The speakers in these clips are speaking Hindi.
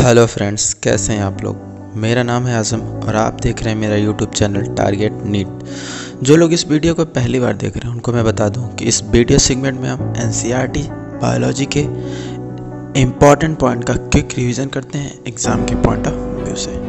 हेलो फ्रेंड्स, कैसे हैं आप लोग। मेरा नाम है आज़म और आप देख रहे हैं मेरा यूट्यूब चैनल टारगेट नीट। जो लोग इस वीडियो को पहली बार देख रहे हैं उनको मैं बता दूं कि इस वीडियो सेगमेंट में हम एनसीईआरटी बायोलॉजी के इम्पॉर्टेंट पॉइंट का क्विक रिवीजन करते हैं एग्ज़ाम के पॉइंट ऑफ व्यू से।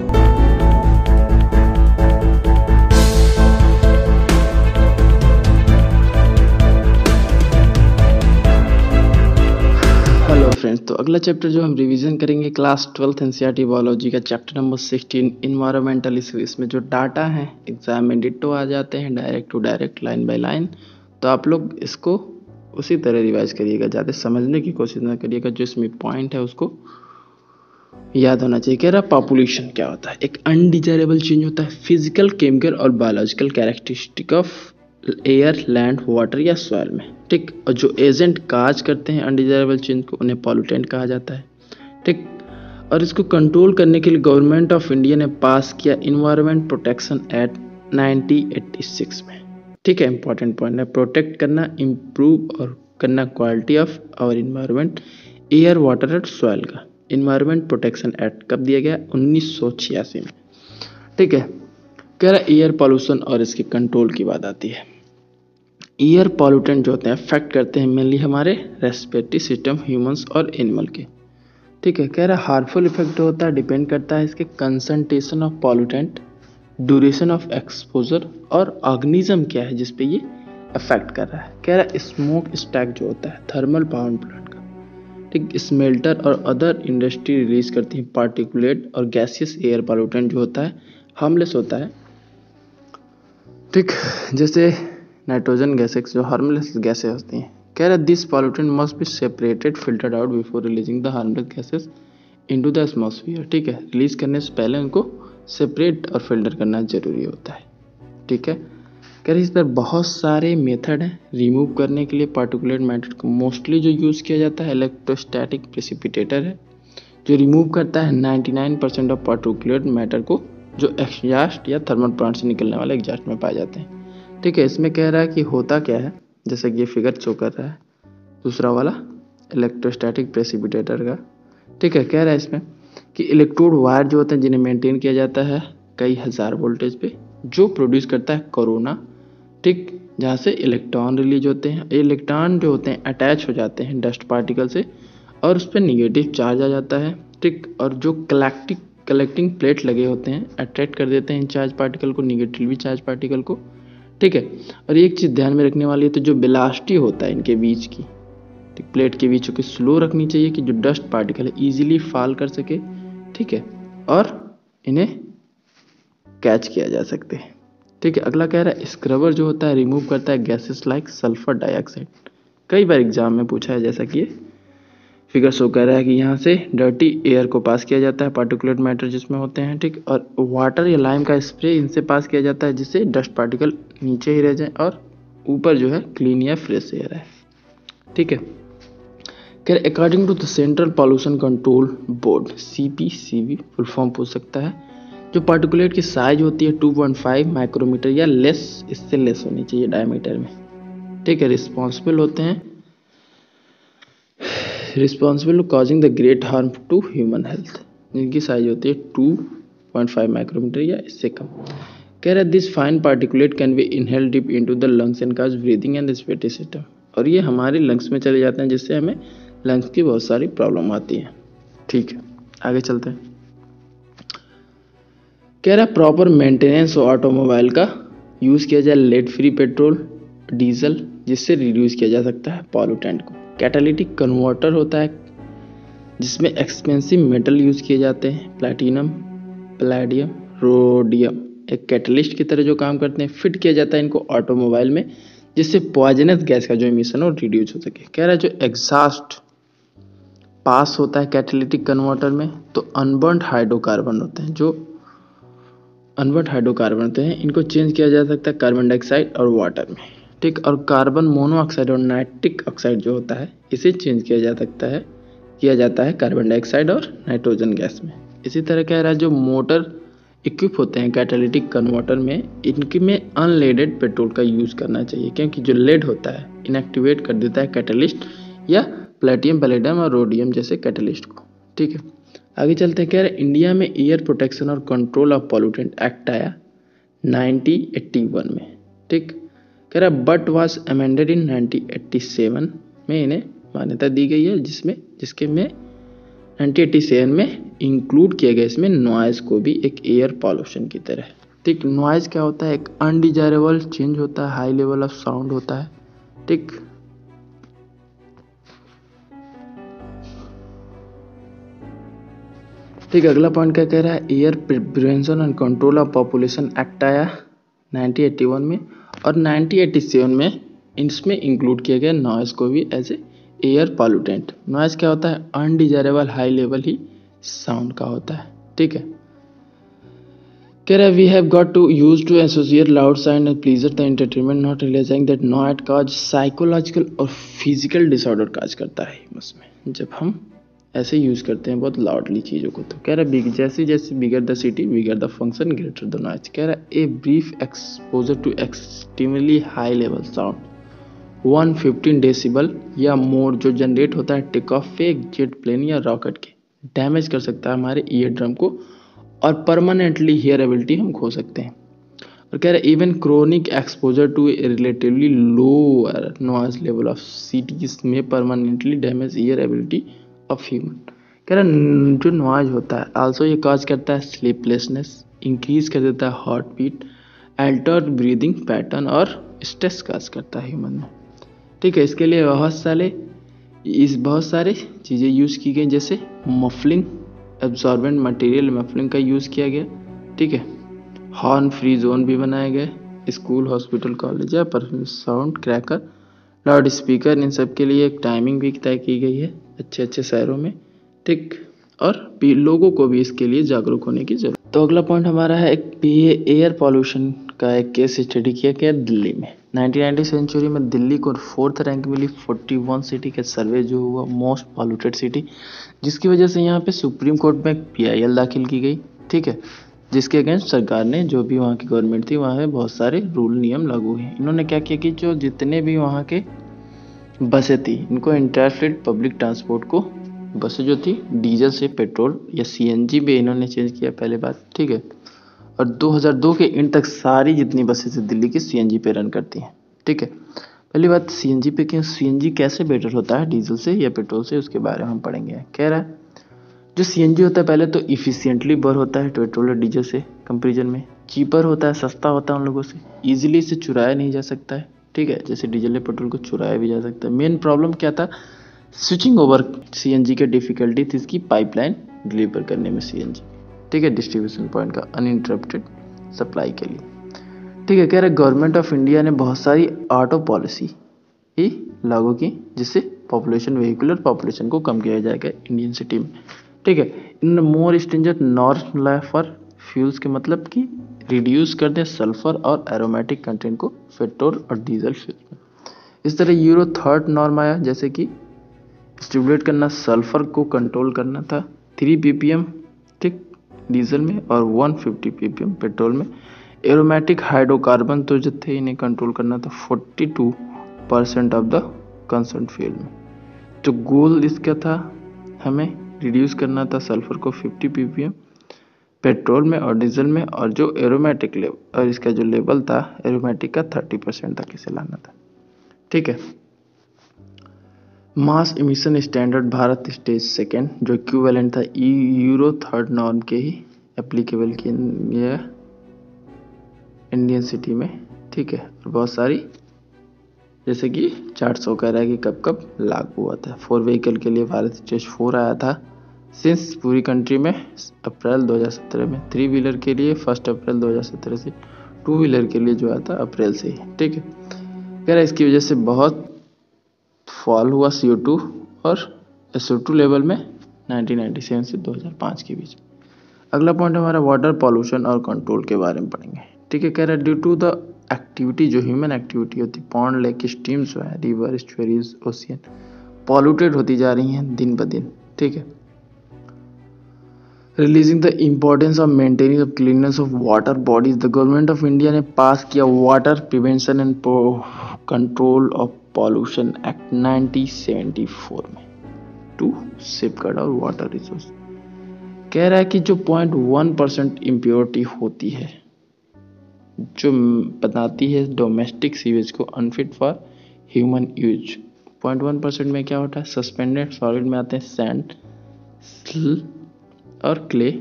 हेलो फ्रेंड्स, तो अगला चैप्टर जो हम रिवीजन करेंगे क्लास 12th एनसीईआरटी बायोलॉजी का चैप्टर नंबर 16 इन्वायरमेंटल इशू। इसमें जो डाटा है एग्जाम में डिट्टो आ जाते हैं, direct to direct, line by line. तो आप लोग इसको उसी तरह रिवाइज करिएगा, ज़्यादा समझने की कोशिश ना करिएगा, जो इसमें पॉइंट है उसको याद होना चाहिए। कह रहा पॉपुलेशन क्या होता है, एक अनडिजायरेबल चेंज होता है फिजिकल, केमिकल और biological characteristic of air, land, water या सॉइल में। ठीक, और जो एजेंट काज करते हैं अनडिजायरेबल चेंज को, उन्हें पॉल्यूटेंट कहा जाता है। ठीक, और इसको कंट्रोल करने के लिए गवर्नमेंट ऑफ इंडिया ने पास किया इन्वायरमेंट प्रोटेक्शन एक्ट 1986 में। ठीक है, इंपॉर्टेंट पॉइंट है, प्रोटेक्ट करना, इम्प्रूव और करना quality of our environment, air, water और सॉइल का। इन्वायरमेंट प्रोटेक्शन एक्ट कब दिया गया? 1986 में। ठीक है, कह रहा एयर पॉल्यूशन और इसके कंट्रोल की बात आती है। एयर पॉल्यूटेंट जो होते हैं अफेक्ट करते हैं मेनली हमारे रेस्पिरेटरी सिस्टम, ह्यूमंस और एनिमल के। ठीक है, कह रहा हार्मफुल इफेक्ट जो होता है डिपेंड करता है इसके concentration of pollutant, duration of exposure और ऑर्गेनिज्म क्या है जिसपे ये अफेक्ट कर रहा है। कह रहा स्मोक स्टैक जो होता है थर्मल पावर प्लांट का। ठीक, स्मेल्टर और अदर इंडस्ट्री रिलीज करती है पार्टिकुलेट और गैसियस एयर पॉल्यूटेंट जो होता है हार्मलेस होता है। ठीक, जैसे नाइट्रोजन गैसेस जो हार्मलेस गैसें होती हैं। कह रहा this pollutant must be separated, filtered out before releasing the harmless gases into the atmosphere. ठीक है, रिलीज करने से पहले उनको सेपरेट और फिल्टर करना जरूरी होता है। ठीक है, कह रही इस पर बहुत सारे मेथड हैं रिमूव करने के लिए पार्टिकुलेट मैटर को। मोस्टली जो यूज़ किया जाता है इलेक्ट्रोस्टैटिक प्रेसिपिटेटर है, जो रिमूव करता है 99% ऑफ पार्टिकुलेट मैटर को, जो एग्जॉस्ट या थर्मल प्लांट से निकलने वाले एग्जॉस्ट में पाए जाते हैं। ठीक है, इसमें कह रहा है कि होता क्या है, जैसे कि ये फिगर शो कर रहा है दूसरा वाला इलेक्ट्रोस्टैटिक प्रेसिपिटेटर का। ठीक है, कह रहा है इसमें कि इलेक्ट्रोड वायर जो होते हैं जिन्हें मेंटेन किया जाता है कई हजार वोल्टेज पे, जो प्रोड्यूस करता है कोरोना। ठीक, जहाँ से इलेक्ट्रॉन रिलीज होते हैं। इलेक्ट्रॉन जो होते हैं अटैच हो जाते हैं डस्ट पार्टिकल से और उस पर निगेटिव चार्ज आ जाता है। ठीक, और जो कलेक्टिंग प्लेट लगे होते हैं अट्रैक्ट कर देते हैं इन चार्ज पार्टिकल को, निगेटिवली चार्ज पार्टिकल को। ठीक है, और एक चीज़ ध्यान में रखने वाली है, तो जो वेलोसिटी होता है इनके बीच की, ठीक, प्लेट के बीच की स्लो रखनी चाहिए कि जो डस्ट पार्टिकल है इजीली फॉल कर सके। ठीक है, और इन्हें कैच किया जा सकते हैं। ठीक है, अगला कह रहा है स्क्रबर जो होता है रिमूव करता है गैसेस लाइक सल्फर डाइऑक्साइड। कई बार एग्जाम में पूछा है, जैसा कि ये फिगर शो कर रहा है कि यहाँ से डर्टी एयर को पास किया जाता है पार्टिकुलेट मैटर जिसमें होते हैं। ठीक, और वाटर या लाइम का स्प्रे इनसे पास किया जाता है जिससे डस्ट पार्टिकल नीचे ही रह जाए और ऊपर जो है क्लीन या फ्रेश एयर है। ठीक है, कह रहे according to the central pollution control board, CPCB full form पूछ सकता है, जो पार्टिकुलेट की साइज होती है 2.5 माइक्रोमीटर या लेस, इससे लेस होनी चाहिए डायमीटर में। ठीक है, responsible causing the great harm to human health, जिनकी साइज होती है 2.5 माइक्रोमीटर या इससे कम। कह रहा है this fine particulate can be inhaled deep into the lungs and cause breathing and respiratory system, और ये हमारे लंग्स में चले जाते हैं जिससे हमें लंग्स की बहुत सारी प्रॉब्लम आती है। ठीक है, आगे चलते हैं। कह रहा प्रॉपर मेंटेनेंस और ऑटोमोबाइल का यूज़ किया जाए लेड फ्री पेट्रोल, डीजल, जिससे रिड्यूस किया जा सकता है पॉल्यूटेंट को। कैटालिटिक कन्वर्टर होता है जिसमें एक्सपेंसिव मेटल यूज़ किए जाते हैं, प्लैटिनम, पैलेडियम, रोडियम, एक कैटलिस्ट की तरह जो काम करते हैं। फिट किया जाता है इनको ऑटोमोबाइल में जिससे पॉइजनस गैस का जो इमिशन हो रिड्यूस हो सके। कह रहा है जो एग्जॉस्ट पास होता है कैटालिटिक कन्वर्टर में, तो अनबर्न्ड हाइड्रोकार्बन होते हैं, जो अनबर्न्ड हाइड्रोकार्बन होते हैं, इनको चेंज किया जा सकता है कार्बन डाइऑक्साइड और वाटर में। ठीक, और कार्बन मोनोऑक्साइड और नाइट्रिक ऑक्साइड जो होता है इसे चेंज किया जाता है कार्बन डाइऑक्साइड और नाइट्रोजन गैस में। इसी तरह कह रहा है जो मोटर इक्विप होते हैं कैटालिटिक कन्वर्टर में, इनके में अनलेडेड पेट्रोल का यूज़ करना चाहिए, क्योंकि जो लेड होता है इनएक्टिवेट कर देता है कैटलिस्ट या प्लेटियम, पैलेडियम और रोडियम जैसे कैटलिस्ट को। ठीक है, आगे चलते हैं, कह रहे इंडिया में एयर प्रोटेक्शन और कंट्रोल ऑफ पॉल्यूटेंट एक्ट आया 1981 में, ठीक। कह रहा बट वाज अमेंडेड इन 1987 में इन्हें मान्यता दी गई है, जिसके में 1987 में इंक्लूड किया गया इसमें नॉइज को भी एक एयर पॉल्यूशन की तरह, ठीक। नॉइज क्या होता है? एक अनडिजायरेबल चेंज होता है, हाई लेवल ऑफ साउंड होता है, ठीक। ठीक, अगला पॉइंट क्या कह रहा है, air prevention and control of population act आया 1981 में, और 1987 में इसमें इंक्लूड किया गया नॉइज को भी as a air pollutant. Noise क्या होता है? अनडिजायरेबल हाई लेवल ही साउंड का होता है, ठीक है। कह रहा है we have got to use to associate loud sound and pleasure the entertainment not realising that noise cause psychological और फिजिकल डिसऑर्डर काज करता है उसमें, जब हम ऐसे यूज करते हैं बहुत लाउडली चीज़ों को। तो कह रहा है जैसे जैसे bigger the city bigger the function greater the noise. कह रहा है a brief exposure to extremely high level sound 115 decibel या मोर जो जनरेट होता है टेक ऑफ एक जेट प्लेन या रॉकेट के, डैमेज कर सकता है हमारे ईयर ड्रम को और परमानेंटली हियरेबिलिटी हम खो सकते हैं। और कह रहा है even chronic exposure to relatively lower noise level of cities में permanently damage hearability of human. कह रहा है जो नॉइज होता है आल्सो ये काज करता है स्लीपलेसनेस, इंक्रीज कर देता है heart beat, altered breathing pattern और स्ट्रेस काज करता है ह्यूमन में, ठीक है। इसके लिए बहुत सारे चीज़ें यूज़ की गई, जैसे मफलिंग एब्जॉर्बेंट मटेरियल मफलिंग का यूज़ किया गया, ठीक है। हॉर्न फ्री जोन भी बनाए गए स्कूल हॉस्पिटल कॉलेज या पर साउंड क्रैकर लाउड स्पीकर, इन सब के लिए एक टाइमिंग भी तय की गई है अच्छे अच्छे शहरों में, ठीक। और लोगों को भी इसके लिए जागरूक होने की जरूरत। तो अगला पॉइंट हमारा है एक एयर पॉल्यूशन का एक केस स्टडी किया गया दिल्ली में 1990 सेंचुरी में। दिल्ली को 4th रैंक मिली 41 सिटी के सर्वे जो हुआ मोस्ट पॉल्यूटेड सिटी, जिसकी वजह से यहाँ पे सुप्रीम कोर्ट में एक PIL दाखिल की गई, ठीक है, जिसके अगेंस्ट सरकार ने जो भी वहाँ की गवर्नमेंट थी वहाँ पे बहुत सारे रूल नियम लागू हुए। इन्होंने क्या किया कि जो जितने भी वहाँ के बसें थी इनको इंटरफ्लेट पब्लिक ट्रांसपोर्ट को बसें जो थी डीजल से पेट्रोल या CNG में इन्होंने चेंज किया पहले बात, ठीक है। और 2002 के एंड तक सारी जितनी बसें थी दिल्ली की CNG पे रन करती हैं, ठीक है। पहली बात CNG पे क्यों, CNG कैसे बेटर होता है डीजल से या पेट्रोल से, उसके बारे में हम पढ़ेंगे। कह रहा है जो CNG होता है पहले तो इफिशियंटली बर्न होता है पेट्रोल और डीजल से कंपेरिजन में, चीपर होता है, सस्ता होता है उन लोगों से, ईजिली इसे चुराया नहीं जा सकता है, ठीक है, जैसे डीजल या पेट्रोल को चुराया भी जा सकता है। मेन प्रॉब्लम क्या था, स्विचिंग ओवर CNG की डिफिकल्टी थी इसकी पाइपलाइन डिलीवर करने में CNG, ठीक है, डिस्ट्रीब्यूशन पॉइंट का अनइंटरप्टेड सप्लाई के लिए, ठीक है। कह रहे गवर्नमेंट ऑफ इंडिया ने बहुत सारी ऑटो पॉलिसी ही लागू की जिससे पॉपुलेशन व्हीकुलर पॉपुलेशन को कम किया जाएगा इंडियन सिटी में, ठीक है। इन मोर स्ट्रिंजेंट नॉर्म फॉर फ्यूल्स के मतलब कि रिड्यूस कर दें सल्फर और एरोमेटिक कंटेंट को पेट्रोल और डीजल फ्यूल में। इस तरह यूरो 3rd नॉर्म आया, जैसे कि स्टिमुलेट करना सल्फर को कंट्रोल करना था 3 ppm, ठीक, डीजल में और 150 ppm पेट्रोल में। एरोमेटिक हाइड्रोकार्बन तो जो थे इन्हें कंट्रोल करना था 42% ऑफ द कंसर्न फ्यूल में। तो गोल इसका था हमें रिड्यूस करना था सल्फर को 50 ppm पेट्रोल में और डीजल में, और जो एरोमेटिक लेवल और इसका जो लेवल था एरोमेटिक का 30% तक इसे लाना था, ठीक है। Mass emission standard Bharat stage 2nd जो इक्विवेलेंट था यूरो 3rd नॉर्म के ही एप्लीकेबल की इंडियन सिटी में, ठीक है। और बहुत सारी जैसे कि 400 कह रहा है कि कब कब लागू हुआ था। 4 व्हीकल के लिए भारत स्टेज 4 आया था सिंस पूरी कंट्री में अप्रैल 2017 में, 3 व्हीलर के लिए 1 अप्रैल 2017 से, 2 व्हीलर के लिए जो आया था अप्रैल से ही, ठीक है। कह रहा है इसकी वजह से बहुत फॉल हुआ CO2 और SO2 लेवल में 1997 से 2005 के बीच। अगला पॉइंट हमारा वाटर पॉल्यूशन और कंट्रोल के बारे में पढ़ेंगे, ठीक है। कह रहा है ड्यू टू द एक्टिविटी जो ह्यूमन एक्टिविटी होती है पॉन्ड लेक स्ट्रीम्स है रिवर एस्चुअरीज ओशियन पॉल्यूटेड होती जा रही हैं दिन ब दिन, ठीक है। Realising the importance of maintaining of cleanness of water bodies, the government of India ने पास किया water prevention and control of pollution act 1974 में टू सेफगार्ड और वाटर रिसोर्स। कह रहा है कि जो 0.1% इम्प्योरिटी होती है जो बताती है डोमेस्टिक सीवेज को अनफिट फॉर ह्यूमन यूज। 0.1% में क्या होता है, सस्पेंडेड सॉलिड में आते हैं सैंड, स्ल और क्ले।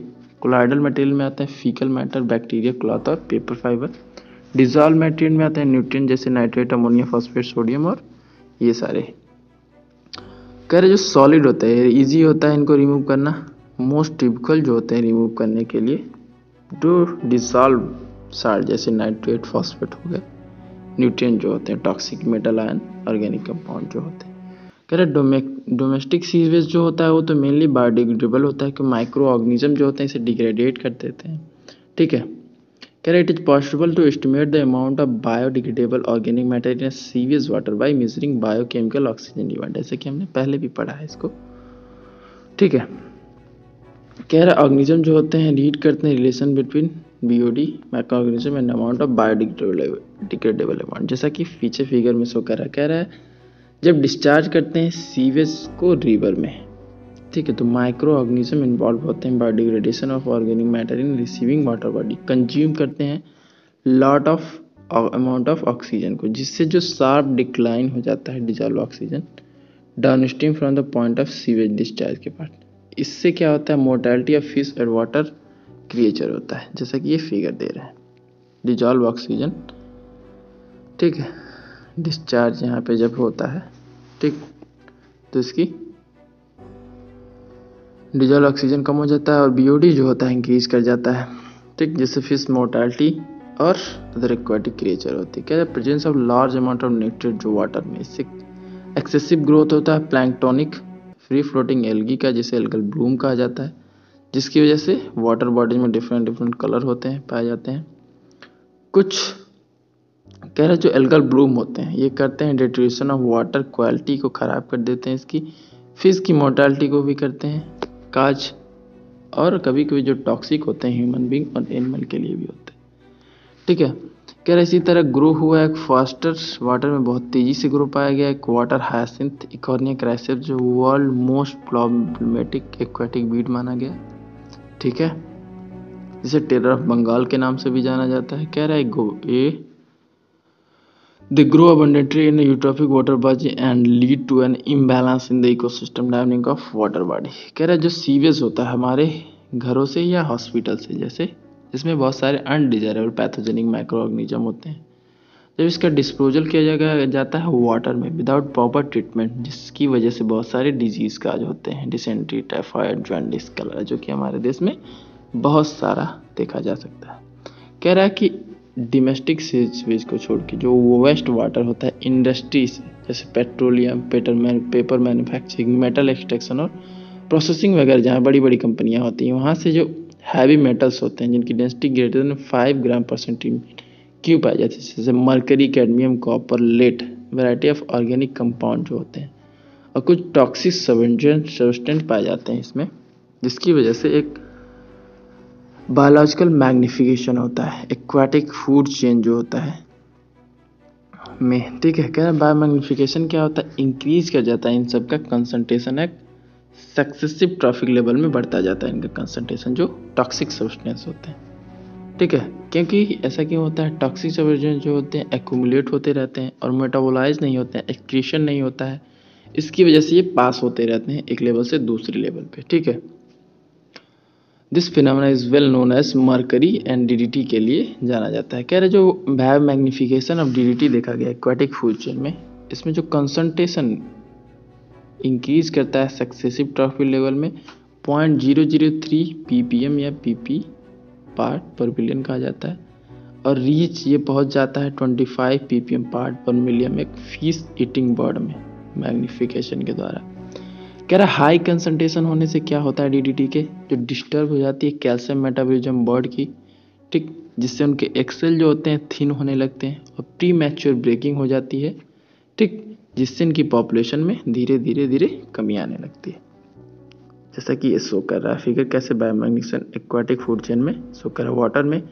कोलाइडल मटेरियल में आते हैं फीकल मैटर, बैक्टीरिया, क्लॉथ और पेपर फाइबर। डिजॉल्व मटेरियल में आते हैं न्यूट्रिएंट जैसे नाइट्रेट, अमोनिया, फॉस्फेट, सोडियम और ये सारे। कह रहे जो सॉलिड होता है इजी होता है इनको रिमूव करना। मोस्ट डिफिकल्ट जो होते हैं रिमूव करने के लिए जो डिसॉल्व साल्ट जैसे नाइट्रेट, फॉस्फेट हो गए। न्यूट्रिएंट जो होते हैं toxic, metal, ion, organic compound जो होते हैं। कह रहे डोमेस्टिक सीवेज जो होता है वो तो मेनली बायोडिग्रेडेबल होता है कि माइक्रो ऑर्गेनिज्म जो होते हैं इसे डिग्रेडेट कर देते हैं। ठीक है, कह रहे it is possible to estimate the amount of biodegradable organic matter in sewage water by measuring biochemical oxygen demand, जैसे कि हमने पहले भी पढ़ा है इसको। ठीक है, कह रहा ऑर्गेनिज्म जो होते हैं रीड करते हैं relation between BOD micro organism and amount of biodegradable amount, जैसा कि पीछे फिगर में शो कर रहा है। कह रहा है जब डिस्चार्ज करते हैं सीवेज को रिवर में, ठीक है, तो माइक्रो ऑर्गेनिज्म इन्वॉल्व होते हैं biodegradation of organic matter in receiving water body, consume करते हैं lot of amount of oxygen को, जिससे जो शार्प डिक्लाइन हो जाता है dissolve oxygen downstream from the point of sewage discharge के पार्ट। इससे क्या होता है, मोर्टेलिटी ऑफ फिश और वाटर क्रिएचर होता है, जैसा कि ये फिगर दे रहे हैं। डिजॉल्व ऑक्सीजन, ठीक है, डिस्चार्ज यहाँ पे जब होता है, ठीक, तो इसकी डिजॉल्व ऑक्सीजन कम हो जाता है और बीओडी जो होता है इंक्रीज कर जाता है, ठीक, जिससे फिश मोर्टेलिटी और अदर एक्वाटिक क्रिएचर होती है। क्या presence of large amount of nutrient जो वाटर में, इससे एक्सेसिव ग्रोथ होता है प्लैंक्टोनिक फ्री फ्लोटिंग एल्गी का, जिसे एल्गल ब्लूम कहा जाता है, जिसकी वजह से वाटर बॉडीज में डिफरेंट डिफरेंट कलर होते हैं, पाए जाते हैं। कुछ कह रहे जो एल्गल ब्लूम होते हैं ये करते हैं डिटेरियोरेशन ऑफ वाटर क्वालिटी को ख़राब कर देते हैं, इसकी फिश की मोर्टेलिटी को भी करते हैं काज, और कभी कभी जो टॉक्सिक होते हैं ह्यूमन बीइंग और एनिमल के लिए भी होते हैं। ठीक है, कह रहे इसी तरह ग्रो हुआ एक फास्टर वाटर में बहुत तेजी से ग्रो पाया गया एक वाटर हायसिंथ इकोर्निया क्राइसेप, जो world most problematic aquatic Beed माना गया। ठीक है, जिसे टेरर ऑफ बंगाल के नाम से भी जाना जाता है। कह रहा है they grow abundantly in a eutrophic water body and lead to an imbalance in the ecosystem dynamic of water body। कह रहा है जो सीवेज होता है हमारे घरों से या हॉस्पिटल से, जैसे जिसमें बहुत सारे अनडिजायरेबल पैथोजेनिक माइक्रो ऑर्गेनिज्म होते हैं, जब इसका डिस्पोजल किया जाता है वाटर में विदाउट प्रॉपर ट्रीटमेंट, जिसकी वजह से बहुत सारे डिजीज काज होते हैं, डिसेंट्री, टाइफाइड, जॉन्डिस, कलरा, जो कि हमारे देश में बहुत सारा देखा जा सकता है। कह रहा है कि डोमेस्टिक सीवेज को छोड़ के जो वेस्ट वाटर होता है इंडस्ट्री से, जैसे petroleum, paper manufacturing, metal extraction और प्रोसेसिंग वगैरह, जहाँ बड़ी बड़ी कंपनियाँ होती हैं, वहाँ से जो हैवी मेटल्स होते हैं जिनकी डेंसिटी ग्रेटर देन 5 ग्राम पर सेंटीमीटर क्यों पाई जाती है, जैसे mercury, cadmium, copper, lead, variety of organic compound जो होते हैं, और कुछ टॉक्सिक सब्सटेंस पाए जाते हैं इसमें, जिसकी वजह से एक बायोलॉजिकल मैग्निफिकेशन होता है एक्वाटिक फूड चेन जो होता है में। ठीक है, कह रहा है बायो मैग्निफिकेशन क्या होता है, इंक्रीज कर जाता है इन सब का कंसंट्रेशन, एक सक्सेसिव ट्रॉफिक लेवल में बढ़ता जाता है इनका कंसंट्रेशन, जो टॉक्सिक सब्सटेंस होते हैं। ठीक है, क्योंकि ऐसा क्यों होता है, टॉक्सिक सब्सटेंस जो होते हैं एक्यूमुलेट होते रहते हैं और मेटाबोलाइज नहीं होते हैं, एक्सक्रीशन नहीं होता है, इसकी वजह से ये पास होते रहते हैं एक लेवल से दूसरे लेवल पे। ठीक है, this phenomena is well known as mercury and DDT के लिए जाना जाता है। कह रहे जो बायो मैग्निफिकेशन ऑफ डीडीटी देखा गया एक्वाटिक फूड चेन में, इसमें जो कंसंट्रेशन इंक्रीज करता है सक्सेसिव ट्रॉफिक लेवल में 0.003 ppm या pp पार्ट पर बिलियन कहा जाता है, और रीच ये पहुंच जाता है 25 ppm पार्ट पर मिलियन एक फिश ईटिंग बर्ड में मैग्निफिकेशन के द्वारा। कह रहा हाई कंसंट्रेशन होने से क्या होता है, डीडीटी के जो डिस्टर्ब हो जाती है कैल्शियम मेटाबॉलिज्म बर्ड की, ठीक, जिससे उनके एक्सेल जो होते हैं थिन होने लगते हैं और प्री मैच्योर ब्रेकिंग हो जाती है, ठीक, जिससे इनकी पॉपुलेशन में धीरे धीरे धीरे कमी आने लगती है, जैसा कि ये शो कर रहा है फिगर कैसे बायोमैग्निफिकेशन एक्वाटिक फूड चेन में शो कर रहा है। वाटर में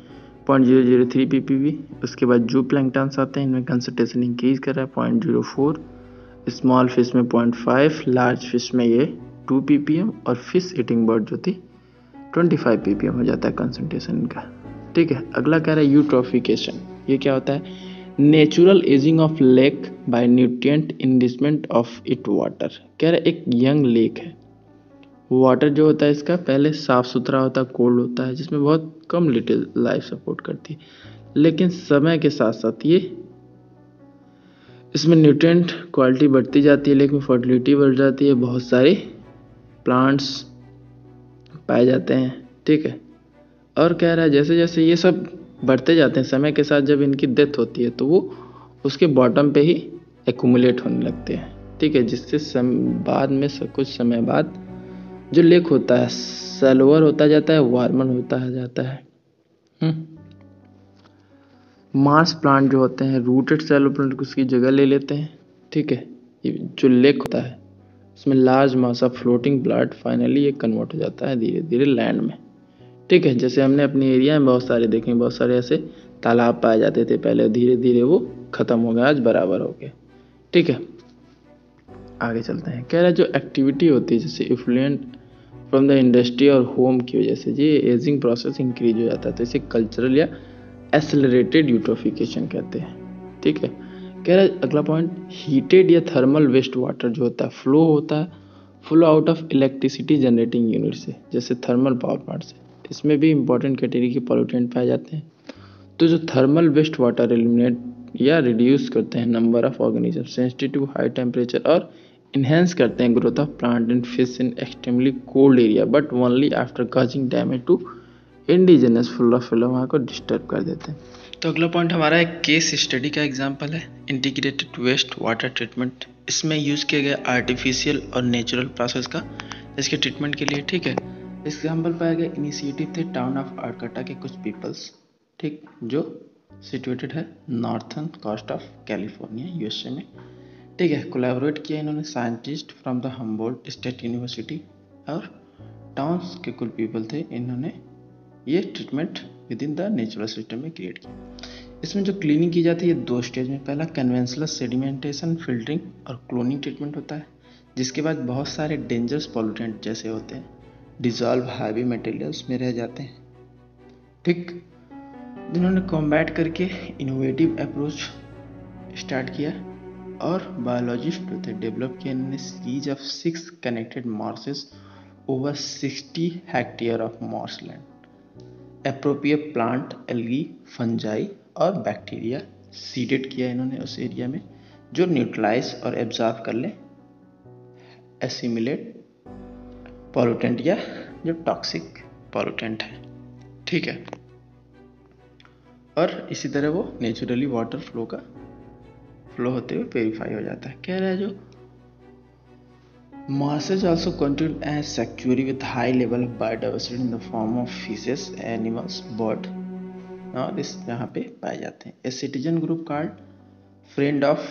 0.003 ppb, उसके बाद जू प्लैंक्टन्स आते हैं, इनमें कंसंट्रेशन इंक्रीज कर रहा है 0.04, स्मॉल फिश में 0.5, लार्ज फिश में ये 2 ppm, और फिश ईटिंग बर्ड जो थी 25 ppm हो जाता है कंसंट्रेशन इनका। ठीक है, अगला कह रहा है यूट्रोफिकेशन। ये क्या होता है? Natural ageing of lake bye nutrient enrichment of it water. कह रहा है एक यंग लेक है, वाटर जो होता है इसका पहले साफ सुथरा होता है, कोल्ड होता है, जिसमें बहुत कम लिटिल लाइफ सपोर्ट करती है, लेकिन समय के साथ साथ ये इसमें न्यूट्रिएंट क्वालिटी बढ़ती जाती है, लेकिन फर्टिलिटी बढ़ जाती है, बहुत सारे प्लांट्स पाए जाते हैं। ठीक है, और कह रहा है जैसे जैसे ये सब बढ़ते जाते हैं समय के साथ, जब इनकी डेथ होती है तो वो उसके बॉटम पे ही एक्यूमुलेट होने लगते हैं। ठीक है, जिससे बाद में कुछ समय बाद जो लेक होता है सैलोअर होता जाता है, वार्मर होता जाता है। मार्स प्लांट जो होते हैं रूटेड सैलो प्लांट उसकी जगह ले लेते हैं। ठीक है, ये जो लेक होता है उसमें large mass of floating blood finally ये कन्वर्ट हो जाता है धीरे धीरे लैंड में। ठीक है, जैसे हमने अपने एरिया में बहुत सारे देखे, बहुत सारे ऐसे तालाब पाए जाते थे पहले, धीरे धीरे वो खत्म हो गया, आज बराबर हो गए। ठीक है, आगे चलते हैं। कह रहा है जो एक्टिविटी होती है जैसे इफ्लुएंट फ्रॉम द इंडस्ट्री और होम की वजह से ये एजिंग प्रोसेस इंक्रीज हो जाता है, तो इसे कल्चरल या एक्सेलरेटेड यूट्रोफिकेशन कहते हैं। ठीक है, कह रहा है अगला पॉइंट, हीटेड या थर्मल वेस्ट वाटर जो होता है फ्लो होता है, flow out of electricity generating unit से, जैसे थर्मल पावर प्लांट से। इसमें भी इंपॉर्टेंट कैटेगरी के पॉल्यूटेंट पाए जाते हैं। तो जो थर्मल वेस्ट वाटर एलिमिनेट या रिड्यूस करते हैं number of organism sensitive to high temperature और इन्हेंस करते हैं growth of plant and fish in extremely cold area, but only after causing damage to indigenous flora वहाँ को डिस्टर्ब कर देते हैं। तो अगला पॉइंट हमारा एक केस स्टडी का एग्जांपल है, इंटीग्रेटेड वेस्ट वाटर ट्रीटमेंट। इसमें यूज़ किया गया आर्टिफिशियल और नेचुरल प्रोसेस का इसके ट्रीटमेंट के लिए। ठीक है, एग्जाम्पल पाया गया इनिशिएटिव थे टाउन ऑफ आर्कटा के कुछ पीपल्स, ठीक, जो सिचुएटेड है northern coast of California USA में। ठीक है, कोलैबोरेट किया इन्होंने scientist from the Humboldt state university और टाउन्स के कुल पीपल थे, इन्होंने ये treatment within the natural system में क्रिएट किया। इसमें जो क्लीनिंग की जाती है दो स्टेज में, पहला कन्वेंशनल सेडिमेंटेशन फिल्टरिंग और क्लोनिंग ट्रीटमेंट होता है, जिसके बाद बहुत सारे डेंजरस पॉल्यूटेंट जैसे होते हैं डिजॉल्व हैवी मटेरियल्स में रह जाते हैं। ठीक, जिन्होंने कॉम्बैट करके इनोवेटिव अप्रोच स्टार्ट किया और बायोलॉजिस्ट जो थे डेवलप किया इन्होंने series of 6 connected marshes over 60 hectare of marshland, appropriate plant algae fungi और बैक्टीरिया सीडेड किया इन्होंने उस एरिया में जो न्यूट्रलाइज और एब्जॉर्ब कर ले एसिमिलेट पॉल्यूटेंट या जो टॉक्सिक पॉल्यूटेंट है। ठीक है, और इसी तरह वो नेचुरली वाटर फ्लो होते हुए प्योरीफाई हो जाता है। कह रहा है जो marshes also contribute as sanctuary with high level of biodiversity in the form of fishes, animals, bird और इस यहाँ पे पाए जाते हैं। A citizen group called friend of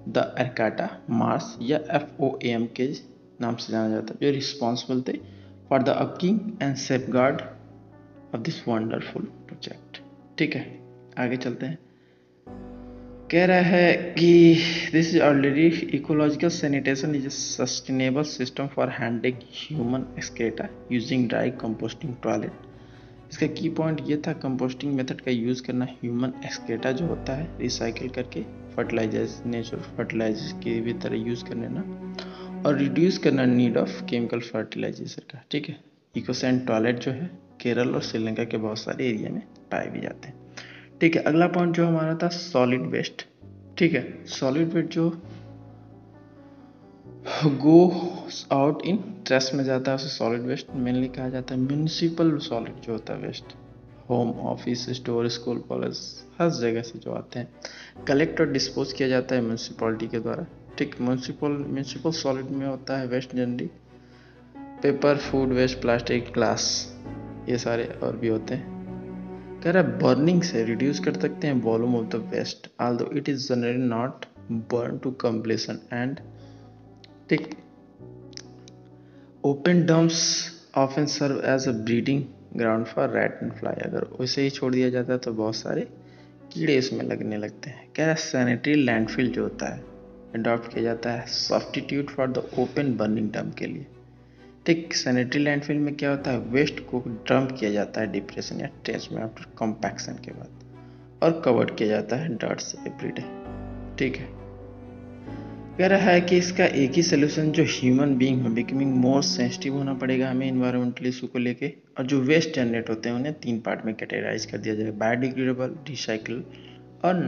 the Arcata Marsh या FOAM के नाम से जाना जाता है, जो रिस्पॉन्सिबल थे for the upkeeping and safeguard of this wonderful project. ठीक है, आगे चलते हैं। कह रहा है कि this is already ecological sanitation is a sustainable system for handling human excreta using dry composting toilet. इसका की पॉइंट ये था कंपोस्टिंग मेथड का यूज़ करना, ह्यूमन एक्सक्रेटा जो होता है रिसाइकिल करके फर्टिलाइजर्स नेचुरल फर्टिलाइजर्स की भी तरह यूज़ करने ना, और रिड्यूस करना नीड ऑफ केमिकल फर्टिलाइजेशन का। ठीक है, इकोसैन टॉयलेट जो है केरल और श्रीलंका के बहुत सारे एरिया में पाए भी जाते हैं। ठीक है, अगला पॉइंट जो हमारा था सॉलिड वेस्ट। ठीक है, सॉलिड वेस्ट जो गो आउट इन ट्रस्ट में जाता है उसे सॉलिड वेस्ट मेनली कहा जाता है। म्यूनिसिपल सॉलिड जो होता है waste, home office store school college हर जगह से जो आते हैं कलेक्ट और डिस्पोज किया जाता है म्यूनिसिपलिटी के द्वारा। ठीक, म्यूनिसिपल सॉलिड में होता है waste generally paper, food waste, plastic, glass, ये सारे और भी होते हैं। कह रहा है बर्निंग से रिड्यूस कर सकते हैं volume of the waste although it is generally not burn to completion and. ठीक, open dumps often serve as a breeding ground for rat and fly. अगर वैसे ही छोड़ दिया जाता है तो बहुत सारे कीड़े इसमें लगने लगते हैं। कह रहा है सैनिटरी लैंडफिल जो होता है अडॉप्ट किया जाता है substitute for the open burning dump के लिए। ठीक, सैनिटरी लैंडफिल में क्या होता है, वेस्ट को डंप किया जाता है डिप्रेशन या ट्रेंच में आफ्टर कॉम्पैक्शन के बाद और कवर्ड किया जाता है डर्ट से एवरीडे। ठीक है, कह रहा है कि इसका एक ही सोल्यूशन, जो ह्यूमन बीइंग है बिकमिंग मोर सेंसिटिव होना पड़ेगा हमें इन्वायरमेंटल इशू को लेके, और जो वेस्ट जनरेट होते हैं उन्हें 3 पार्ट में कैटेगराइज कर दिया जाएगा, बायोडिग्रेडेबल, रिसाइकल और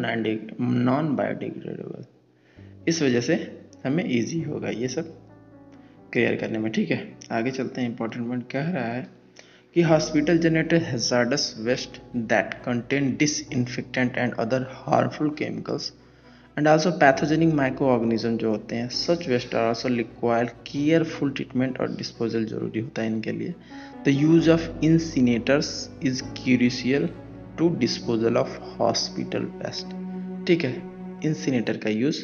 नॉन बायोडिग्रेडेबल। इस वजह से हमें ईजी होगा ये सब क्लियर करने में। ठीक है, आगे चलते हैं। इंपॉर्टेंट पॉइंट कह रहा है कि hospital generated hazardous waste that contain disinfectant and other harmful chemicals and also pathogenic micro organism जो होते हैं, such waste are also require careful treatment और डिस्पोजल जरूरी होता है इनके लिए। The use of incinerators is crucial to disposal of hospital waste. ठीक है, इंसिनेटर का यूज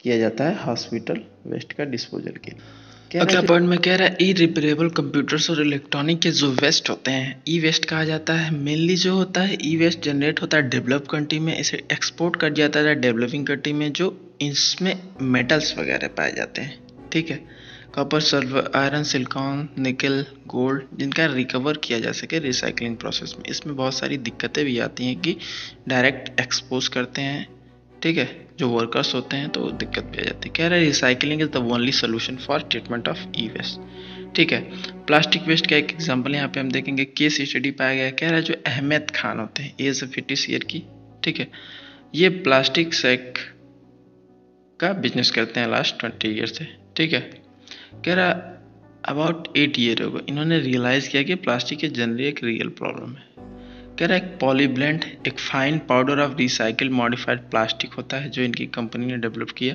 किया जाता है हॉस्पिटल वेस्ट का डिस्पोजल के लिए। अगला पॉइंट में कह रहा है इरिपेरेबल कंप्यूटर्स और इलेक्ट्रॉनिक के जो वेस्ट होते हैं, ई वेस्ट कहा जाता है। मेनली जो होता है ई वेस्ट जनरेट होता है डेवलप कंट्री में, इसे एक्सपोर्ट कर जाता है डेवलपिंग कंट्री में, जो इसमें मेटल्स वगैरह पाए जाते हैं। ठीक है, कॉपर, सिल्वर, आयरन, सिलिकॉन, निकल, गोल्ड, जिनका रिकवर किया जा सके रिसाइकलिंग प्रोसेस में। इसमें बहुत सारी दिक्कतें भी आती हैं कि डायरेक्ट एक्सपोज करते हैं, ठीक है, जो वर्कर्स होते हैं, तो दिक्कत भी आ जाती है। कह रहा है recycling is the only solution for treatment of e waste. ठीक है, प्लास्टिक वेस्ट का एक एग्जांपल यहाँ पे हम देखेंगे, केस स्टडी पाया गया है। कह रहा है जो अहमद खान होते हैं, एज 56 ईयर की, ठीक है, ये प्लास्टिक सैक का बिजनेस करते हैं लास्ट 20 ईयर से। ठीक है, कह रहा अबाउट 8 ईयर हो इन्होंने रियलाइज किया कि प्लास्टिक जनरली एक रियल प्रॉब्लम है। कह रहा है एक पॉलीब्लेंड, एक fine powder of recycle modified plastic होता है जो इनकी कंपनी ने डेवलप किया।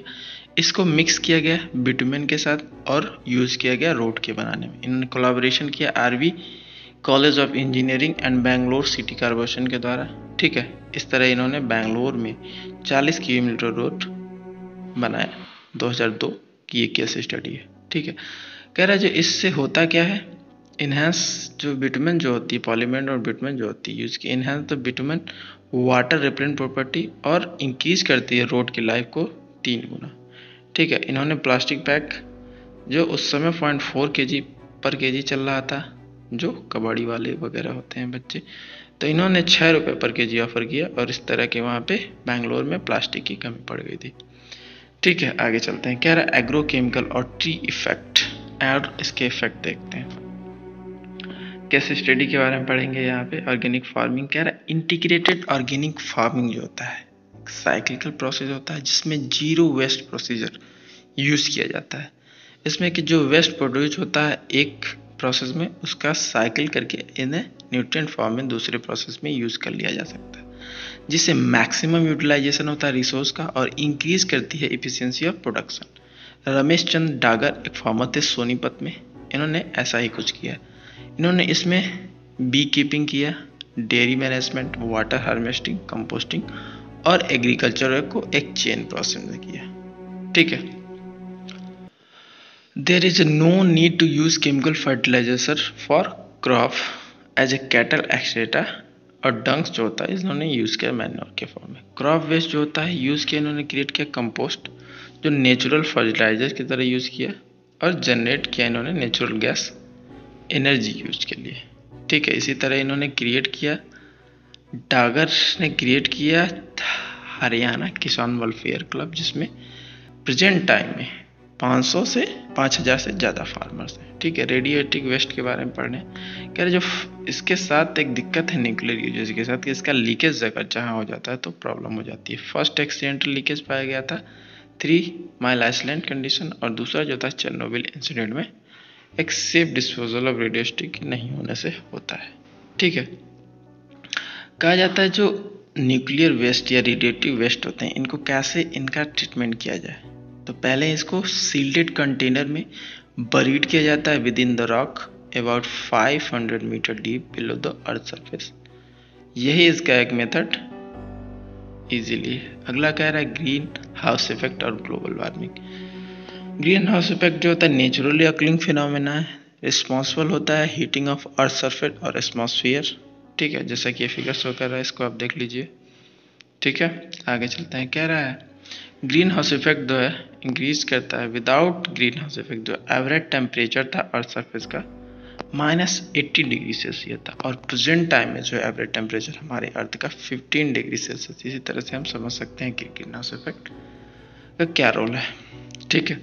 इसको मिक्स किया गया बिटुमेन के साथ और यूज़ किया गया रोड के बनाने में। इन्होंने कोलैबोरेशन किया RV college of engineering and Bangalore city corporation के द्वारा। ठीक है, इस तरह इन्होंने बेंगलोर में 40 किलोमीटर रोड बनाया। 2002 की एक केस स्टडी है। ठीक है, कह रहा है जो इससे होता क्या है, इन्हेंस जो बिटुमेन जो होती है, पॉलीमेंट और बिटुमेन जो होती है यूज की, enhance the bitumen water repellent property और इंक्रीज करती है रोड की लाइफ को 3 गुना। ठीक है, इन्होंने प्लास्टिक बैग जो उस समय 0.4 kg पर kg चल रहा था, जो कबाड़ी वाले वगैरह होते हैं बच्चे, तो इन्होंने 6 रुपये पर kg ऑफर किया और इस तरह के वहाँ पे बेंगलोर में प्लास्टिक की कमी पड़ गई थी। ठीक है, आगे चलते हैं। कह रहा है एग्रोकेमिकल और ट्री इफेक्ट और इसके इफेक्ट देखते हैं। केस स्टडी के बारे में पढ़ेंगे यहाँ पे। ऑर्गेनिक फार्मिंग, कह रहा है इंटीग्रेटेड ऑर्गेनिक फार्मिंग जो होता है साइक्लिकल प्रोसेस होता है जिसमें जीरो वेस्ट प्रोसीजर यूज किया जाता है। इसमें कि जो वेस्ट प्रोड्यूस होता है एक प्रोसेस में, उसका साइकिल करके इन्हें न्यूट्रिएंट फॉर्म में दूसरे प्रोसेस में यूज कर लिया जा सकता है, जिससे मैक्सिमम यूटिलाइजेशन होता है रिसोर्स का और इंक्रीज करती है efficiency of production. Ramesh Chand Dagar एक फार्मर थे सोनीपत में, इन्होंने ऐसा ही कुछ किया। इन्होंने इसमें बी कीपिंग किया, dairy management, water harvesting, composting और एग्रीकल्चर को एक चेन प्रोसेस में किया। ठीक है, there is no need to use chemical fertiliser for crop as a cattle etcetera, और डंक्स जो होता है इन्होंने यूज किया मैन्योर के फॉर्म में। क्रॉप वेस्ट जो होता है यूज किया, इन्होंने क्रिएट किया कंपोस्ट जो नेचुरल फर्टिलाइजर की तरह यूज किया, और जनरेट किया इन्होंने नेचुरल गैस एनर्जी यूज के लिए। ठीक है, इसी तरह इन्होंने क्रिएट किया, डागर ने क्रिएट किया हरियाणा किसान वेलफेयर क्लब, जिसमें प्रेजेंट टाइम में 500 से 5000 से ज़्यादा फार्मर्स हैं। ठीक है, रेडियो एक्टिव वेस्ट के बारे में पढ़ने कह रहे, जो इसके साथ एक दिक्कत है न्यूक्लियर यूजेज के साथ कि इसका लीकेज अगर जहाँ हो जाता है तो प्रॉब्लम हो जाती है। फर्स्ट एक्सीडेंटल लीकेज पाया गया था 3 माइल आइसलैंड कंडीशन, और दूसरा जो था चेरनोबिल इंसिडेंट में एक सेफ डिस्पोजल ऑफ रेडियोस्टिक नहीं होने से होता है। ठीक है, कहा जाता है जो न्यूक्लियर वेस्ट या रेडियोएक्टिव वेस्ट होते हैं इनको कैसे इनका ट्रीटमेंट किया जाए, तो पहले इसको सील्डेड कंटेनर में बरीड किया जाता है within the rock about 500 metre deep below the earth surface. यही इसका एक मेथड इजीली। अगला कह रहा है ग्रीन हाउस इफेक्ट और global warming. Green house effect जो होता है नेचुरली अकलिंग फिनोमेना है, रिस्पॉन्सिबल होता है हीटिंग ऑफ अर्थ सरफेस और एटमॉस्फेयर। ठीक है, जैसा कि ये फिगर शो कर रहा है, इसको आप देख लीजिए। ठीक है, आगे चलते हैं। कह रहा है ग्रीन हाउस इफेक्ट जो है इंक्रीज करता है विदाउट ग्रीन हाउस इफेक्ट। जो एवरेज टेम्परेचर था अर्थ सरफेस का -80 डिग्री सेल्सियस था, और प्रेजेंट टाइम में जो एवरेज टेम्परेचर हमारे अर्थ का 15 डिग्री सेल्सियस। इसी तरह से हम समझ सकते हैं कि ग्रीन हाउस इफेक्ट का क्या रोल है। ठीक है,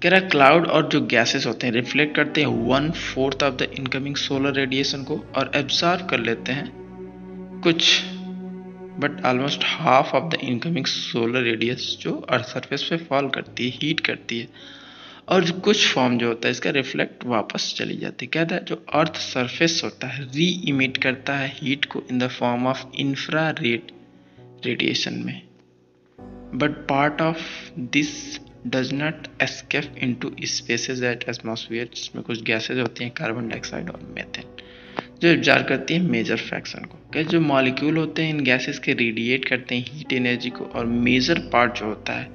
कह रहा क्लाउड और जो गैसेस होते हैं रिफ्लेक्ट करते हैं 1/4 of the incoming solar radiation को और एब्जॉर्ब कर लेते हैं कुछ, but almost half of the incoming solar radius जो अर्थ सरफेस पे फॉल करती है, हीट करती है, और जो कुछ फॉर्म जो होता है इसका रिफ्लेक्ट वापस चली जाती है। कहता है जो अर्थ सरफेस होता है री इमिट करता है हीट को in the form of infrared radiation में, but part of this does not escape into spaces at atmosphere, जिसमें कुछ गैसेज होती हैं कार्बन डाइऑक्साइड और मीथेन, जो एब्जॉर्ब करती हैं मेजर फ्रैक्शन को। क्या जो मॉलिक्यूल होते हैं इन गैसेस के रेडिएट करते हैं हीट एनर्जी को, और मेजर पार्ट जो होता है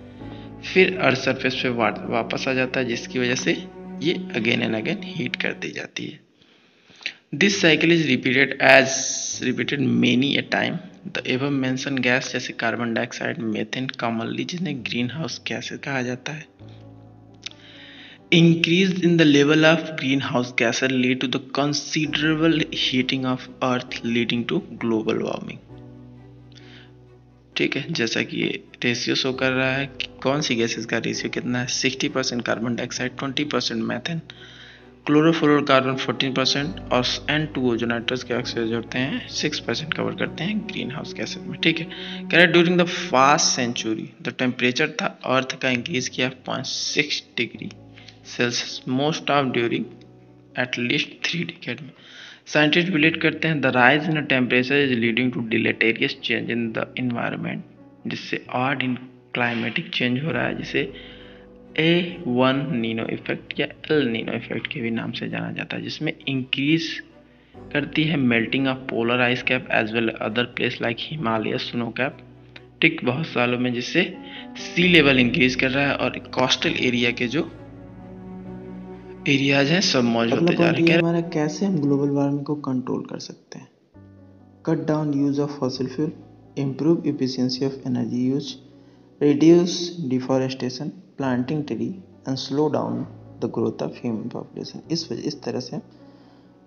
फिर अर्थ सरफेस पे वापस आ जाता है, जिसकी वजह से ये अगेन एंड अगेन हीट कर दी जाती है। This cycle is repeated many A time. The एवं मेंशन गैस जैसे कार्बन डाइऑक्साइड, मीथेन कॉमनली जिन्हें ग्रीन हाउस गैसेज कहा जाता है, increase in the level of greenhouse gases lead to the considerable heating of earth leading to global warming। ठीक है, जैसा कि ये रेशियो शो कर रहा है कि कौन सी गैसेस का रेशियो कितना है, 60% कार्बन डाइऑक्साइड, 20% मैथेन, क्लोरोफ्लोरोकार्बन 14% और N2O जो नाइट्रस के ऑक्साइड होते हैं 6% कवर करते हैं ग्रीन हाउस गैसेज में। ठीक है, कह रहा है during the past century the temperature था अर्थ का इंक्रीज किया 0.6 degree Celsius most of during at least 3 decade में। साइंटिस्ट बिलीव करते हैं the rise in temperature is leading to deleterious change in the environment, जिससे ऑड इन क्लाइमेटिक चेंज हो रहा है, जिसे A1 नीनो इफेक्ट या एल नीनो इफेक्ट के भी नाम से जाना जाता है, जिसमें इंक्रीज करती है melting of polar ice cap as well other place like Himalaya snow cap. ठीक, बहुत सालों में जिससे सी लेवल इंक्रीज कर रहा है और कोस्टल एरिया के जो एरियाज हैं सब मौज होते जा रहे हैं। हमारा कैसे हम ग्लोबल वार्मिंग को कंट्रोल कर सकते हैं। Cut down use of fossil fuel, improve efficiency of energy use, reduce deforestation, planting tree and slow down the growth of human population. इस तरह से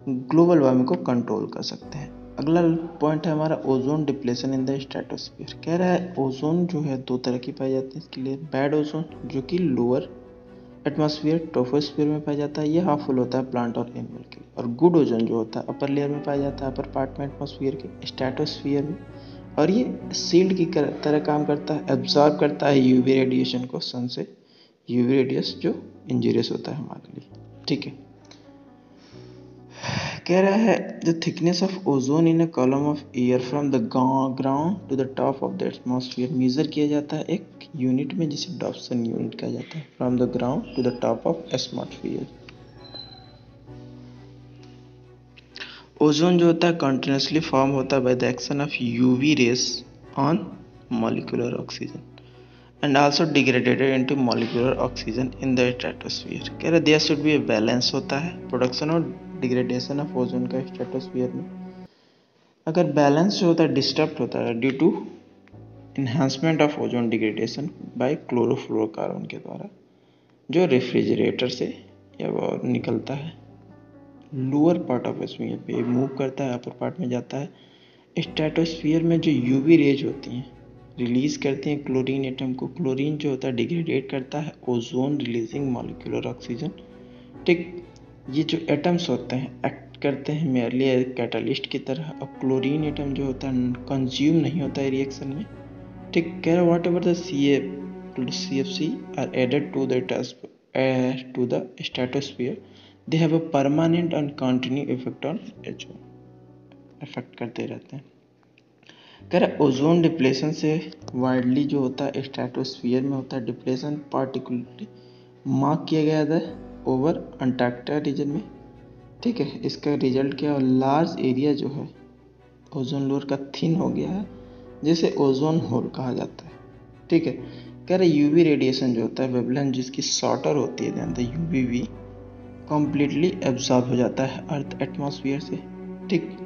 ग्लोबल वार्मिंग को कंट्रोल कर सकते हैं। अगला पॉइंट है हमारा ozone depletion in the stratosphere. कह रहा है ओजोन जो है दो तरह की पाई जाती है इसके लिए, बैड ओजोन जो कि लोअर एटमॉस्फेयर ट्रोपोस्फीयर में पाया जाता है, ये हार्मफुल होता है प्लांट और एनिमल के, और गुड ओजोन जो होता है अपर लेयर में पाया जाता है, अपर पार्ट में एटमॉस्फेयर के स्ट्रेटोस्फीयर में, और ये शील्ड की तरह काम करता है, एब्जॉर्ब करता है यूवी रेडिएशन को सन से, यूवी रेडियस जो इंजूरियस होता है हमारे लिए। ठीक है, कह रहा है the thickness of ozone in a column of air from the ground to the top of the atmosphere measure किया जाता है एक यूनिट में जिसे डॉप्सन यूनिट कहा जाता है, from the ground to the top of atmosphere. Ozone जो होता है कंटिन्यूसली फॉर्म होता है by the action of UV rays on molecular oxygen and also degraded into molecular oxygen in the stratosphere। कह रहे there should be a balance होता है प्रोडक्शन और डिग्रेडेशन ऑफ ओजोन का स्ट्रेटोस्फीयर में। अगर बैलेंस जो होता है डिस्टर्ब होता है due to enhancement of ozone degradation by chlorofluorocarbon के द्वारा, जो रेफ्रिजरेटर से या वो निकलता है लोअर पार्ट ऑफ एटमॉस्फेयर पे मूव करता है, अपर पार्ट में जाता है। स्ट्रेटोस्फीयर में जो यूवी रेज होती हैं रिलीज करते हैं क्लोरीन एटम को, क्लोरीन जो होता है डिग्रेडेट करता है ओजोन रिलीजिंग मॉलिक्यूलर ऑक्सीजन। ठीक, ये जो एटम्स होते हैं एक्ट करते हैं मेरली कैटालिस्ट की तरह, और क्लोरीन एटम जो होता है कंज्यूम नहीं होता है रिएक्शन में। ठीक, कह रहा whatever the CFC are added to the stratosphere they have a permanent and continue effect on ozone, effect करते रहते हैं। कह रहा ओजोन डिप्लेशन से वाइडली जो होता है स्ट्रेटोस्फीयर में होता है डिप्लेशन, पार्टिकुलरली मार्क किया गया था ओवर अंटार्कटिका रीजन में। ठीक है, इसका रिजल्ट क्या है, लार्ज एरिया जो है ओजोन लेयर का थिन हो गया है, जिसे ओजोन होल कहा जाता है। ठीक है, कह रहे यूवी रेडिएशन जो होता है वेवलेंथ जिसकी शॉर्टर होती है देन द यूवीवी कम्प्लीटली एब्जॉर्ब हो जाता है अर्थ एटमॉस्फेयर से। ठीक,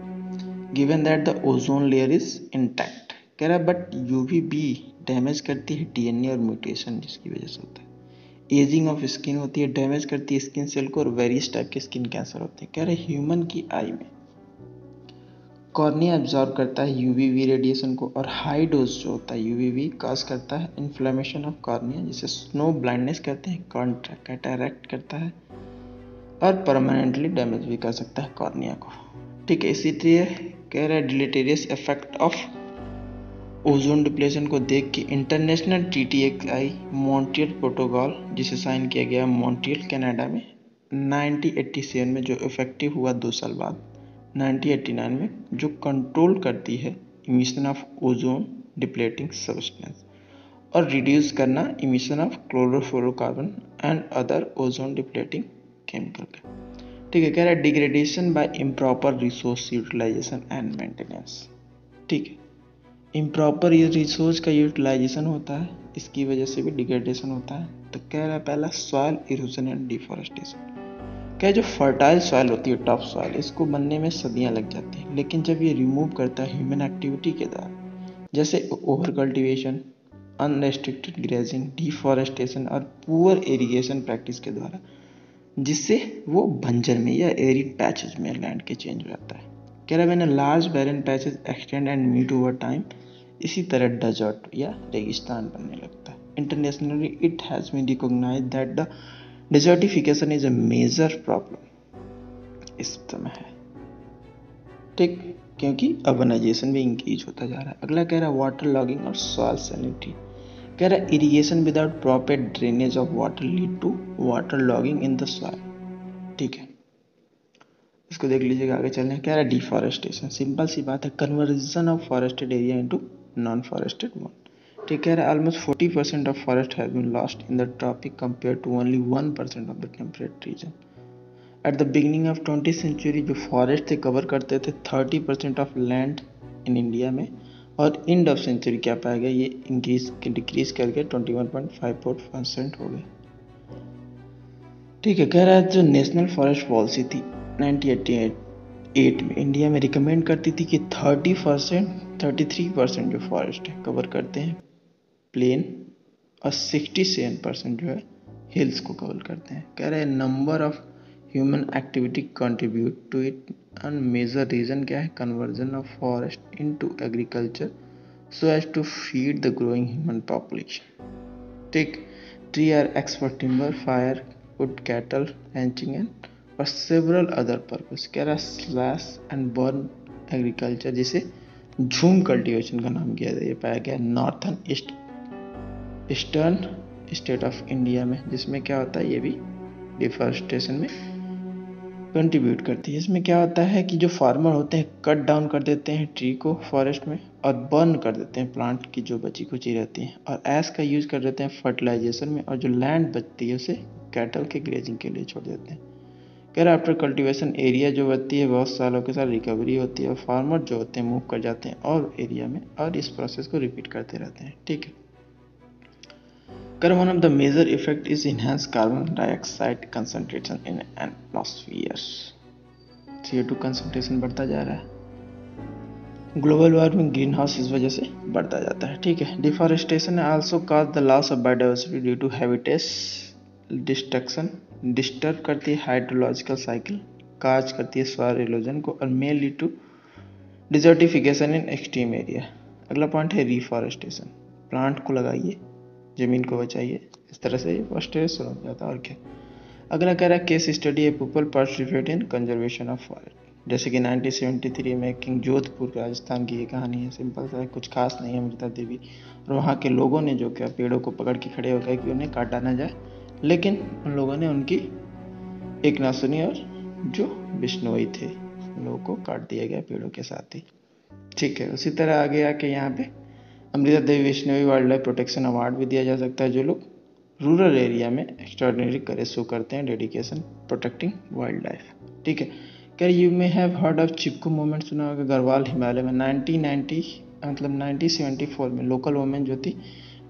given that the ozone layer is intact. कह रहा है बट यूवीबी डैमेज करती है DNA और म्यूटेशन जिसकी वजह से होता है। एजिंग ऑफ स्किन होती है, डैमेज करती है स्किन सेल को, और वेरियस टाइप के स्किन कैंसर होते हैं। कह रहे ह्यूमन की आई में कॉर्निया एब्जॉर्ब करता है यूवीवी रेडिएशन को, और हाई डोज जो होता है यूवीवी कॉज करता है इन्फ्लेमेशन ऑफ कॉर्निया, जिसे स्नो ब्लाइंडनेस कहते हैं, कैटैरेक्ट करता है, और परमानेंटली डैमेज भी कर सकता है कॉर्निया को। ठीक है, इसी तरह कह रहा है डिलीटेरियस इफेक्ट ऑफ ओजोन डिप्लेशन को देख के इंटरनेशनल TTXI मॉन्ट्रियल प्रोटोकॉल, जिसे साइन किया गया मॉन्ट्रियल कनाडा में 1987 में, जो इफेक्टिव हुआ 2 साल बाद 1989 में, जो कंट्रोल करती है emission of ozone depleting substance और रिड्यूस करना emission of chlorofluorocarbon and other ozone depleting chemical का। ठीक है, कह रहा है degradation by improper resource utilisation and maintenance. ठीक है, इम्प्रॉपर रिसोर्स का यूटिलाइजेशन होता है, इसकी वजह से भी डिग्रेडेशन होता है। तो कह रहा है पहला सॉइल इरोजन एंड डिफॉरेस्टेशन। क्या जो फर्टाइल सॉइल होती है, टॉप सॉइल, इसको बनने में सदियां लग जाती हैं, लेकिन जब ये रिमूव करता है ह्यूमन एक्टिविटी के द्वारा, जैसे over cultivation, unrestricted grazing, deforestation और पुअर इरिगेशन प्रैक्टिस के द्वारा, जिससे वो बंजर में या एरिड पैचेज में लैंड के चेंज हो जाता है। कह रहा है large barren patches extend and meet over time, इसी तरह डेजर्ट या रेगिस्तान बनने लगता है। Internationally it has been recognised that the desertification is a major problem इस समय है। ठीक, क्योंकि अर्बनाइजेशन भी इंक्रीज होता जा रहा है। अगला कह रहा है वाटर लॉगिंग और सॉइल सैलिनिटी। कह रहा है irrigation without proper drainage of water lead to water logging in the soil. ठीक है, इसको देख लीजिएगा, आगे चलने। कह रहा है डिफॉरेस्टेशन, सिंपल सी बात है, conversion of forested area into non forested one. ठीक, कह रहा है almost 40% of forest has been lost in the tropic compare to only 1% of the temperate region. At the beginning of 20th century जो फॉरेस्ट थे कवर करते थे 30% ऑफ लैंड इन इंडिया में, और एंड ऑफ सेंचुरी क्या पाया गया, ये डिक्रीज करके 21.54% हो गए। ठीक है, कह रहा है जो नेशनल फॉरेस्ट पॉलिसी थी 1988 में इंडिया में रिकमेंड करती थी कि 33% जो फॉरेस्ट है कवर करते हैं प्लेन, और 67% जो है हिल्स को कवर करते हैं। कह रहे हैं number of human activity contribute to it, and major reason क्या है, conversion of forest into agriculture so as to feed the growing human population. ठीक, tree are axed for timber, fire wood, cattle ranching and और सेवरल अदर पर्पस। कह रहा स्लैश एंड बर्न एग्रीकल्चर, जिसे झूम कल्टीवेशन का नाम किया ये पाया गया northern eastern state of India में, जिसमें क्या होता है ये भी डिफॉरेस्टेशन में कंट्रीब्यूट करती है। इसमें क्या होता है कि जो फार्मर होते हैं कट डाउन कर देते हैं ट्री को फॉरेस्ट में, और बर्न कर देते हैं प्लांट की जो बची खुची रहती हैं, और ऐश का यूज कर देते हैं फर्टिलाइजेशन में, और जो लैंड बचती है उसे कैटल के ग्रेजिंग के लिए छोड़ देते हैं। कह रहा आफ्टर कल्टीवेशन एरिया जो बचती है बहुत सालों के साथ रिकवरी होती है, और फार्मर जो होते हैं मूव कर जाते हैं और एरिया में, और इस प्रोसेस को रिपीट करते रहते हैं। ठीक है, one of the major effect is enhance carbon dioxide concentration in atmosphere. CO2 concentration बढ़ता जा रहा है, ग्लोबल वार्मिंग ग्रीन हाउस इस वजह से बढ़ता जाता है। ठीक है, deforestation also cause the loss of biodiversity due to habitat destruction, disturb करती है हाइड्रोलॉजिकल साइकिल, काज करती है सॉइल इरोजन को, और may lead to desertification in extreme area. अगला पॉइंट है रिफॉरेस्टेशन, प्लांट को लगाइए, जमीन को बचाइए, इस तरह से फॉरेस्टेशन हो जाता है। और क्या, अगला कह रहा है केस स्टडी है people participate in conservation of forest. जैसे कि 1973 में किंग जोधपुर राजस्थान की ये कहानी है, सिंपल सा है, कुछ खास नहीं है, अमृता देवी और वहाँ के लोगों ने जो क्या पेड़ों को पकड़ के खड़े हो गए कि उन्हें काटा ना जाए, लेकिन उन लोगों ने उनकी एक ना सुनी, और जो बिश्नोई थे उन लोगों को काट दिया गया पेड़ों के साथ ही। ठीक है, उसी तरह आगे आके यहाँ पे Amrita Devi Vaishnavi wild life protection award भी दिया जा सकता है, जो लोग रूरल एरिया में एक्स्ट्राऑर्डिनरी करेज शो करते हैं, डेडिकेशन प्रोटेक्टिंग वाइल्ड लाइफ। ठीक है, क्या you may have heard of Chipko movement, सुना होगा गढ़वाल हिमालय में 1974 में लोकल वुमेन जो थी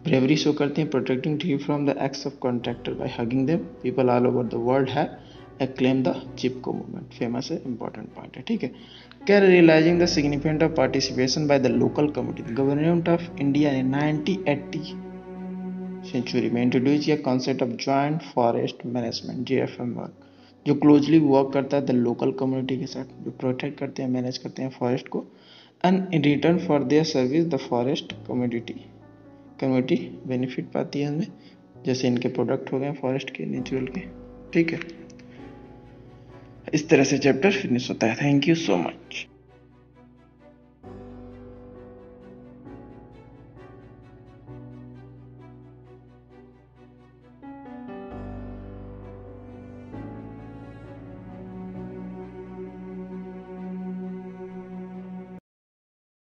ब्रेवरी शो करती हैं protecting tree from the acts of contractor by hugging them. People all over the world have acclaim the Chipko movement, famous है, इंपॉर्टेंट पॉइंट है। ठीक है, क्या realising the significant of participation by the local community, government of India ने 1980 सेंचुरी में इंट्रोड्यूस किया concept of joint forest management JFM work, जो क्लोजली वर्क करता है द लोकल कम्युनिटी के साथ, जो प्रोटेक्ट करते हैं मैनेज करते हैं फॉरेस्ट को, and in return for their service the forest community benefit पाती है हमें, जैसे इनके प्रोडक्ट हो गए फॉरेस्ट के नेचुरल के। ठीक है, इस तरह से चैप्टर फिनिश होता है। Thank you so much.